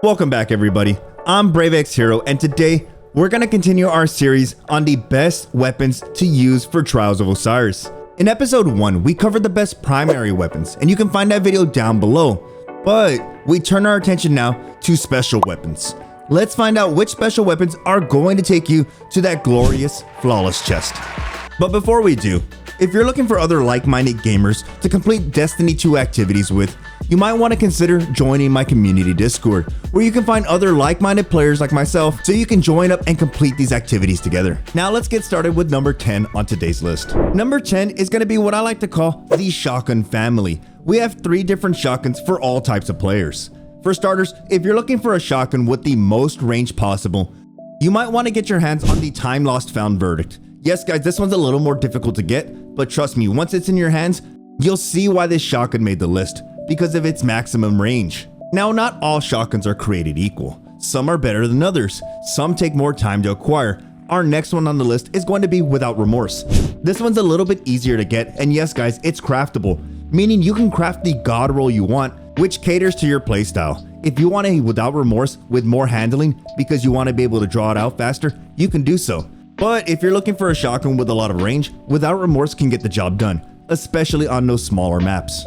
Welcome back everybody, I'm BRAVExHERO and today we're going to continue our series on the best weapons to use for Trials of Osiris. In episode 1 we covered the best primary weapons and you can find that video down below, but we turn our attention now to special weapons. Let's find out which special weapons are going to take you to that glorious flawless chest. But before we do, if you're looking for other like-minded gamers to complete Destiny 2 activities with, you might want to consider joining my community Discord, where you can find other like-minded players like myself so you can join up and complete these activities together. Now let's get started with number 10 on today's list. Number 10 is going to be what I like to call the shotgun family. We have 3 different shotguns for all types of players. For starters, if you're looking for a shotgun with the most range possible, you might want to get your hands on the Time Lost Found Verdict. Yes guys, this one's a little more difficult to get, but trust me, once it's in your hands, you'll see why this shotgun made the list, because of its maximum range. Now, not all shotguns are created equal. Some are better than others. Some take more time to acquire. Our next one on the list is going to be Without Remorse. This one's a little bit easier to get, and yes guys, it's craftable, meaning you can craft the god roll you want, which caters to your playstyle. If you want a Without Remorse with more handling because you want to be able to draw it out faster, you can do so. But if you're looking for a shotgun with a lot of range, Without Remorse can get the job done, especially on those smaller maps.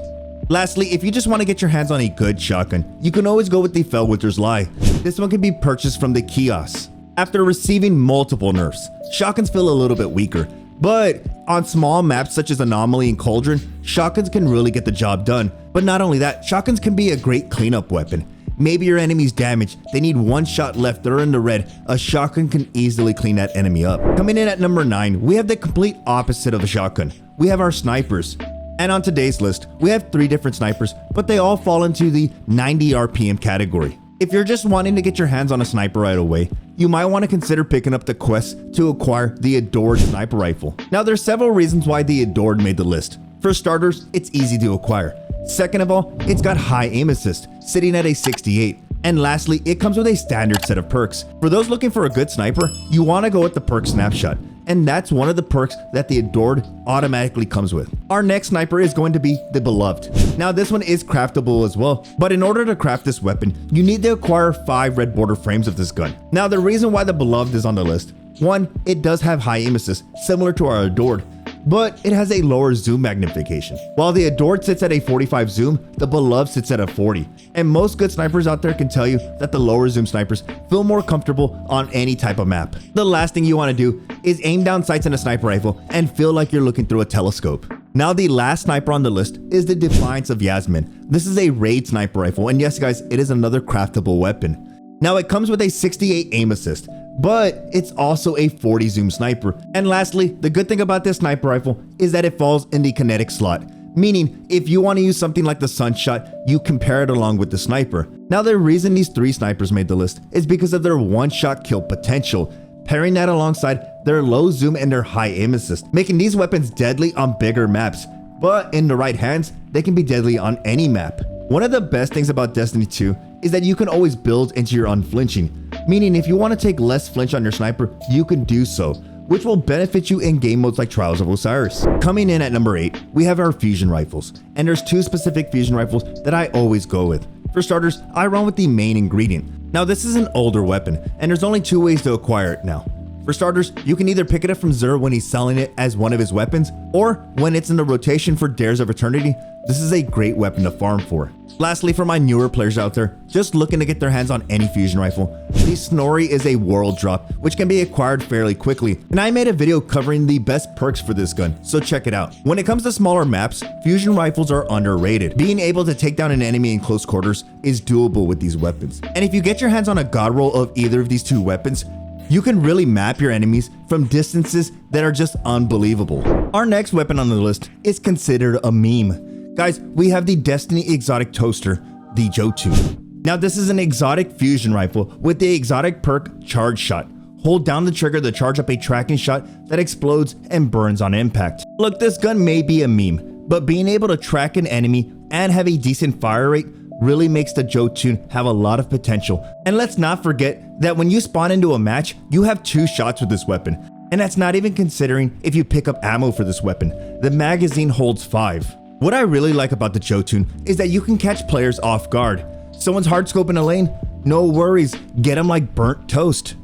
Lastly, if you just want to get your hands on a good shotgun, you can always go with the Fellwinter's Lie. This one can be purchased from the kiosks. After receiving multiple nerfs, shotguns feel a little bit weaker, but on small maps such as Anomaly and Cauldron, shotguns can really get the job done. But not only that, shotguns can be a great cleanup weapon. Maybe your enemy's damaged, they need one shot left, they're in the red, a shotgun can easily clean that enemy up. Coming in at number 9, we have the complete opposite of a shotgun. We have our snipers. And on today's list, we have 3 different snipers, but they all fall into the 90 RPM category. If you're just wanting to get your hands on a sniper right away, you might want to consider picking up the quest to acquire the Adored Sniper Rifle. Now there's several reasons why the Adored made the list. For starters, it's easy to acquire. Second of all, it's got high aim assist, sitting at a 68. And lastly, it comes with a standard set of perks. For those looking for a good sniper, you want to go with the perk Snapshot. And that's one of the perks that the Adored automatically comes with. Our next sniper is going to be the Beloved. Now this one is craftable as well, but in order to craft this weapon, you need to acquire 5 red border frames of this gun. Now the reason why the Beloved is on the list, 1, it does have high aim assist, similar to our Adored, but it has a lower zoom magnification. While the Adored sits at a 45 zoom, the Beloved sits at a 40. And most good snipers out there can tell you that the lower zoom snipers feel more comfortable on any type of map. The last thing you want to do is aim down sights in a sniper rifle and feel like you're looking through a telescope. Now the last sniper on the list is the Defiance of Yasmin. This is a raid sniper rifle, and yes guys, it is another craftable weapon. Now it comes with a 68 aim assist, but it's also a 40 zoom sniper. And lastly, the good thing about this sniper rifle is that it falls in the kinetic slot, meaning if you want to use something like the Sunshot, you can pair it along with the sniper. Now the reason these 3 snipers made the list is because of their one-shot kill potential, pairing that alongside their low zoom and their high aim assist, making these weapons deadly on bigger maps. But in the right hands, they can be deadly on any map. One of the best things about Destiny 2 is that you can always build into your unflinching, meaning if you want to take less flinch on your sniper, you can do so, which will benefit you in game modes like Trials of Osiris. Coming in at number 8, we have our fusion rifles, and there's 2 specific fusion rifles that I always go with. For starters, I run with the main ingredient. Now this is an older weapon, and there's only 2 ways to acquire it now. For starters, you can either pick it up from Xur when he's selling it as one of his weapons, or when it's in the rotation for Dares of Eternity. This is a great weapon to farm for. Lastly, for my newer players out there just looking to get their hands on any fusion rifle, the Snorri is a world drop which can be acquired fairly quickly, and I made a video covering the best perks for this gun, so check it out. When it comes to smaller maps, fusion rifles are underrated. Being able to take down an enemy in close quarters is doable with these weapons, and if you get your hands on a god roll of either of these 2 weapons, you can really map your enemies from distances that are just unbelievable. Our next weapon on the list is considered a meme. Guys, we have the Destiny exotic toaster, the Jotun. Now this is an exotic fusion rifle with the exotic perk Charge Shot. Hold down the trigger to charge up a tracking shot that explodes and burns on impact. Look, this gun may be a meme, but being able to track an enemy and have a decent fire rate really makes the Jotun have a lot of potential. And let's not forget that when you spawn into a match, you have 2 shots with this weapon. And that's not even considering if you pick up ammo for this weapon. The magazine holds 5. What I really like about the Jotun is that you can catch players off guard. Someone's hard scoping a lane, No worries, get them like burnt toast.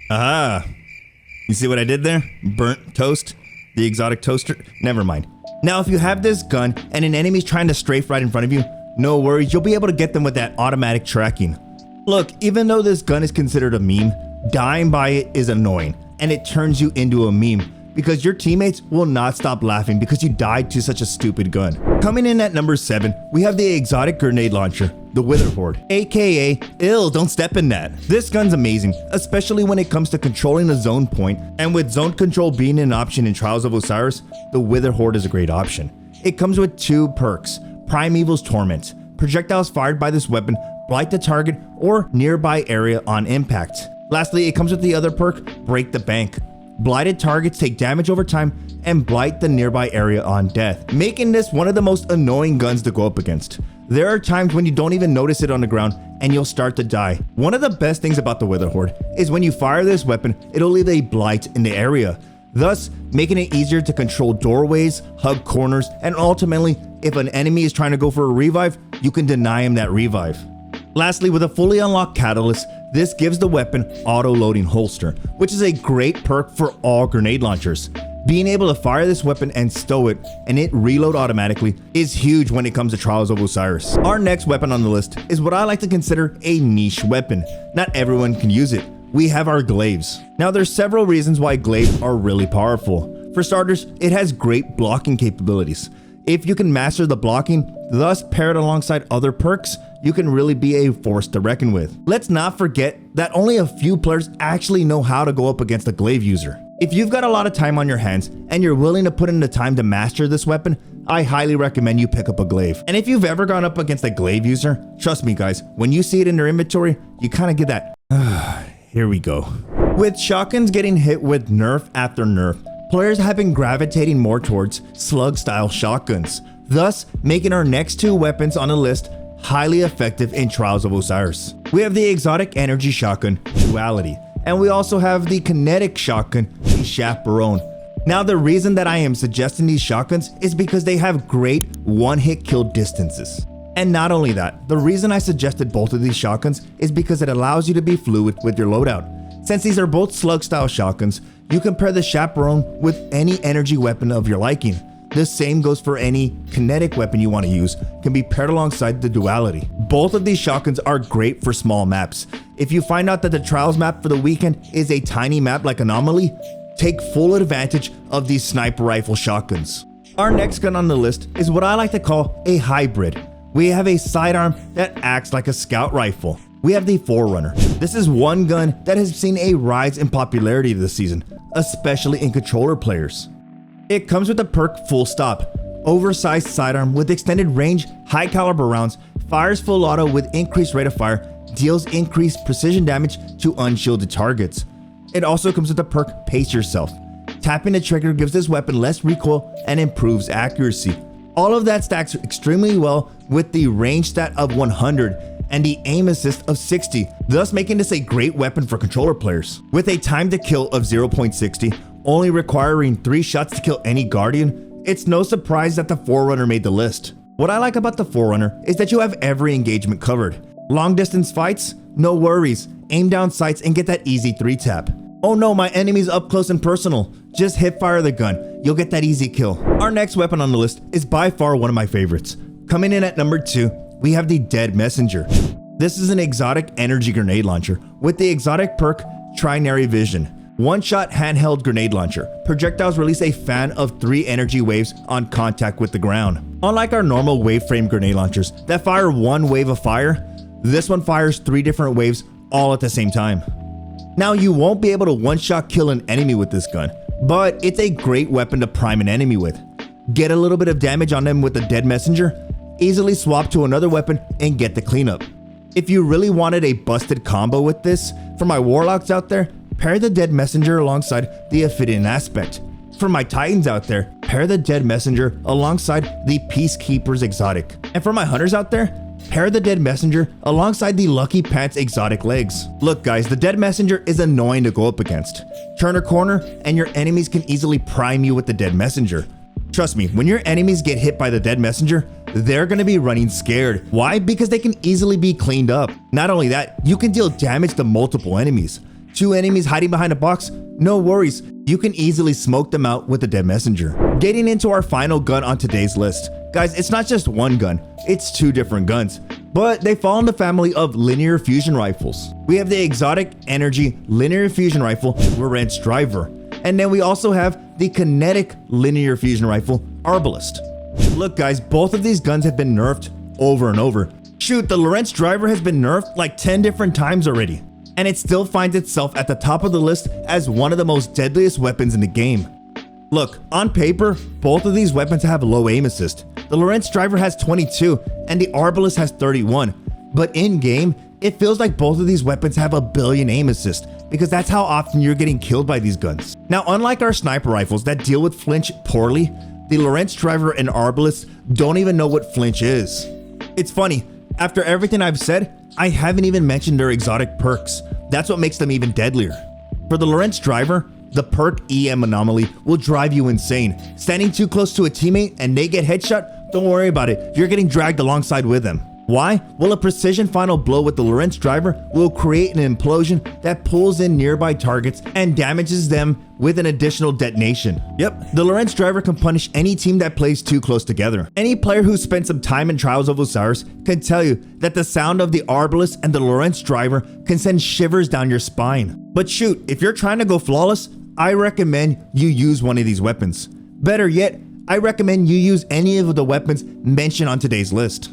Ah, you see what I did there? Burnt toast, the exotic toaster, never mind. Now if you have this gun and an enemy's trying to strafe right in front of you, no worries, you'll be able to get them with that automatic tracking. Look, even though this gun is considered a meme, dying by it is annoying, and it turns you into a meme because your teammates will not stop laughing because you died to such a stupid gun. Coming in at number 7, we have the exotic grenade launcher, the Wither Horde, aka ill, don't step in that. This gun's amazing, especially when it comes to controlling a zone point, and with zone control being an option in Trials of Osiris, the Wither Horde is a great option. It comes with 2 perks, Primeval's Torment. Projectiles fired by this weapon blight the target or nearby area on impact. Lastly, it comes with the other perk, Break the Bank. Blighted targets take damage over time and blight the nearby area on death, making this one of the most annoying guns to go up against. There are times when you don't even notice it on the ground and you'll start to die. One of the best things about the Wither Horde is when you fire this weapon, it'll leave a blight in the area, thus making it easier to control doorways, hug corners, and ultimately, if an enemy is trying to go for a revive, you can deny him that revive. Lastly, with a fully unlocked catalyst, this gives the weapon auto-loading holster, which is a great perk for all grenade launchers. Being able to fire this weapon and stow it, and it reload automatically, is huge when it comes to Trials of Osiris. Our next weapon on the list is what I like to consider a niche weapon. Not everyone can use it. We have our glaives. Now there's several reasons why glaives are really powerful. For starters, it has great blocking capabilities. If you can master the blocking, thus pair it alongside other perks, you can really be a force to reckon with. Let's not forget that only a few players actually know how to go up against a glaive user. If you've got a lot of time on your hands and you're willing to put in the time to master this weapon, I highly recommend you pick up a glaive. And if you've ever gone up against a glaive user, trust me guys, when you see it in their inventory, you kind of get that, here we go. With shotguns getting hit with nerf after nerf, players have been gravitating more towards slug style shotguns, thus making our next 2 weapons on the list highly effective in Trials of Osiris. We have the exotic energy shotgun, Duality, and we also have the kinetic shotgun, the Chaperone. Now the reason that I am suggesting these shotguns is because they have great one-hit kill distances. And not only that, the reason I suggested both of these shotguns is because it allows you to be fluid with your loadout. Since these are both slug style shotguns, you can pair the Chaperone with any energy weapon of your liking. The same goes for any kinetic weapon you want to use, can be paired alongside the Duality. Both of these shotguns are great for small maps. If you find out that the Trials map for the weekend is a tiny map like Anomaly, take full advantage of these sniper rifle shotguns. Our next gun on the list is what I like to call a hybrid. We have a sidearm that acts like a scout rifle. We have the Forerunner. This is one gun that has seen a rise in popularity this season, especially in controller players. It comes with the perk Full Stop, oversized sidearm with extended range, high caliber rounds, fires full auto with increased rate of fire, deals increased precision damage to unshielded targets. It also comes with the perk Pace Yourself. Tapping the trigger gives this weapon less recoil and improves accuracy. All of that stacks extremely well with the range stat of 100 and the aim assist of 60, thus making this a great weapon for controller players. With a time to kill of 0.60, only requiring 3 shots to kill any Guardian, it's no surprise that the Forerunner made the list. What I like about the Forerunner is that you have every engagement covered. Long distance fights? No worries, aim down sights and get that easy 3-tap. Oh no, my enemy's up close and personal. Just hip fire the gun, you'll get that easy kill. Our next weapon on the list is by far one of my favorites. Coming in at number 2, we have the Dead Messenger. This is an exotic energy grenade launcher with the exotic perk Trinary Vision. One-shot handheld grenade launcher. Projectiles release a fan of 3 energy waves on contact with the ground. Unlike our normal wave frame grenade launchers that fire 1 wave of fire, this one fires 3 different waves all at the same time. Now you won't be able to one-shot kill an enemy with this gun, but it's a great weapon to prime an enemy with. Get a little bit of damage on them with the Dead Messenger, easily swap to another weapon and get the cleanup. If you really wanted a busted combo with this, for my Warlocks out there, pair the Dead Messenger alongside the Ophidian Aspect. For my Titans out there, pair the Dead Messenger alongside the Peacekeeper's Exotic. And for my Hunters out there, pair the Dead Messenger alongside the Lucky Pants Exotic Legs. Look guys, the Dead Messenger is annoying to go up against. Turn a corner and your enemies can easily prime you with the Dead Messenger. Trust me, when your enemies get hit by the Dead Messenger, they're gonna be running scared. Why? Because they can easily be cleaned up. Not only that, you can deal damage to multiple enemies. 2 enemies hiding behind a box? No worries, you can easily smoke them out with a dead messenger. Getting into our final gun on today's list. Guys, it's not just one gun, it's 2 different guns, but they fall in the family of linear fusion rifles. We have the exotic energy linear fusion rifle, Lorentz Driver, and then we also have the kinetic linear fusion rifle, Arbalest. Look guys, both of these guns have been nerfed over and over. Shoot, the Lorentz Driver has been nerfed like 10 different times already, and it still finds itself at the top of the list as one of the most deadliest weapons in the game. Look, on paper, both of these weapons have low aim assist. The Lorentz Driver has 22 and the Arbalest has 31, but in game, it feels like both of these weapons have a billion aim assist because that's how often you're getting killed by these guns. Now, unlike our sniper rifles that deal with flinch poorly, the Lorentz Driver and Arbalest don't even know what flinch is. It's funny, after everything I've said, I haven't even mentioned their exotic perks. That's what makes them even deadlier. For the Lorentz Driver, the perk EM Anomaly will drive you insane. Standing too close to a teammate and they get headshot, don't worry about it, you're getting dragged alongside with them. Why? Well, a precision final blow with the Lorentz Driver will create an implosion that pulls in nearby targets and damages them with an additional detonation. Yep, the Lorentz Driver can punish any team that plays too close together. Any player who spent some time in Trials of Osiris can tell you that the sound of the Arbalest and the Lorentz Driver can send shivers down your spine. But shoot, if you're trying to go flawless, I recommend you use one of these weapons. Better yet, I recommend you use any of the weapons mentioned on today's list.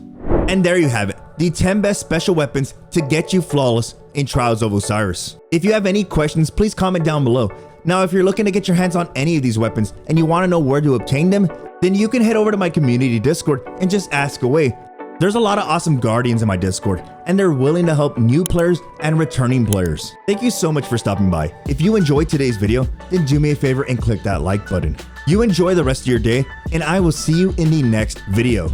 And there you have it, the 10 best special weapons to get you flawless in Trials of Osiris. If you have any questions, please comment down below. Now, if you're looking to get your hands on any of these weapons and you want to know where to obtain them, then you can head over to my community Discord and just ask away. There's a lot of awesome guardians in my Discord, and they're willing to help new players and returning players. Thank you so much for stopping by. If you enjoyed today's video, then do me a favor and click that like button. You enjoy the rest of your day, and I will see you in the next video.